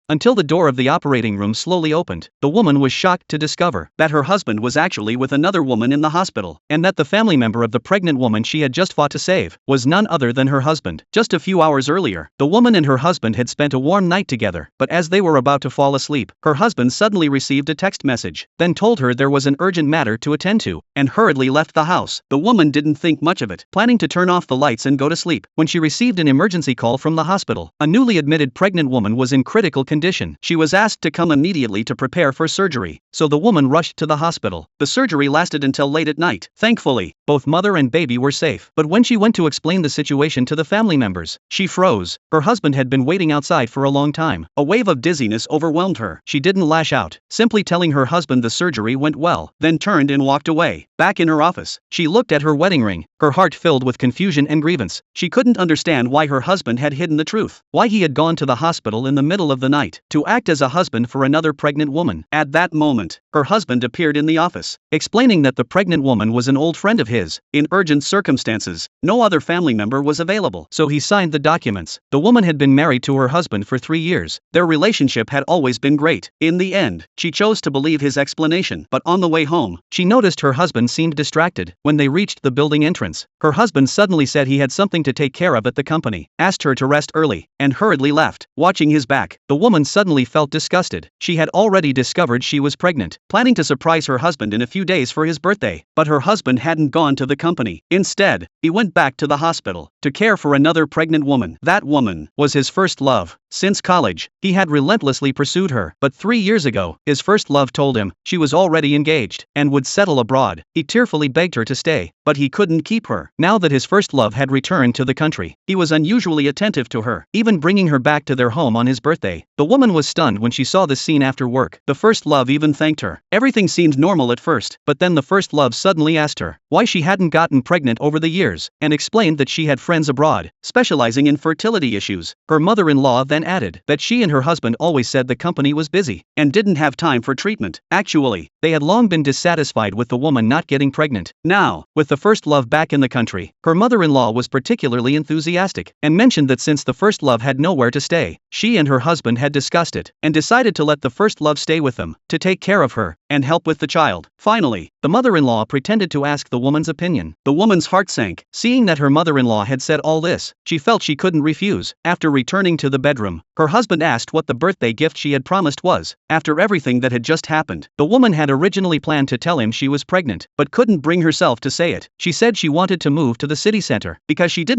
until the door of the operating room slowly opened. The woman was shocked to discover that her husband was actually with another woman in the hospital, and that the family member of the pregnant woman she had just fought to save was none other than her husband. Just a few hours earlier, the woman and her husband had spent a warm night together, but as they were about to fall asleep, her husband suddenly received a text message, then told her there was an urgent matter to attend to, and hurriedly left the house. The woman didn't think much of it, planning to turn off the lights and go to sleep, when she received an emergency call from the hospital. A newly admitted pregnant woman was in critical condition. She was asked to come immediately to prepare for surgery, so the woman rushed to the hospital. The surgery lasted until late at night. Thankfully, both mother and baby were safe. But when she went to explain the situation to the family members, she froze. Her husband had been waiting outside for a long time. A wave of dizziness overwhelmed her. She didn't lash out, simply telling her husband the surgery went well, then turned and walked away. Back in her office, she looked at her wedding ring, her heart filled with confusion and grievance. She couldn't understand why her husband had hidden the truth, why he had gone to the hospital in the middle of the night to act as a husband for another pregnant woman. At that moment, her husband appeared in the office, explaining that the pregnant woman was an old friend of his. In urgent circumstances, no other family member was available, so he signed the documents. The woman had been married to her husband for 3 years. Their relationship had always been great. In the end, she chose to believe his explanation, but on the way home, she noticed her husband seemed distracted. When they reached the building entrance, her husband suddenly said he had something to take care of at the company, asked her to rest early, and hurriedly left. Watching his back, the woman suddenly felt disgusted. She had already discovered she was pregnant, planning to surprise her husband in a few days for his birthday. But her husband hadn't gone to the company. Instead, he went back to the hospital to care for another pregnant woman. That woman was his first love. Since college, he had relentlessly pursued her, but 3 years ago, his first love told him she was already engaged and would settle abroad. He tearfully begged her to stay, but he couldn't keep her. Now that his first love had returned to the country, he was unusually attentive to her, even bringing her back to their home on his birthday. The woman was stunned when she saw the scene after work. The first love even thanked her. Everything seemed normal at first, but then the first love suddenly asked her why she hadn't gotten pregnant over the years, and explained that she had friends abroad, specializing in fertility issues. Her mother-in-law then added that she and her husband always said the company was busy and didn't have time for treatment. Actually, they had long been dissatisfied with the woman not getting pregnant. Now, with the first love back in the country, her mother-in-law was particularly enthusiastic, and mentioned that since the first love had nowhere to stay, she and her husband had discussed it, and decided to let the first love stay with them, to take care of her, and help with the child. Finally, the mother-in-law pretended to ask the woman's opinion. The woman's heart sank. Seeing that her mother-in-law had said all this, she felt she couldn't refuse. After returning to the bedroom, her husband asked what the birthday gift she had promised was. After everything that had just happened, the woman had originally planned to tell him she was pregnant, but couldn't bring herself to say it. She said she wanted to move to the city center, because she didn't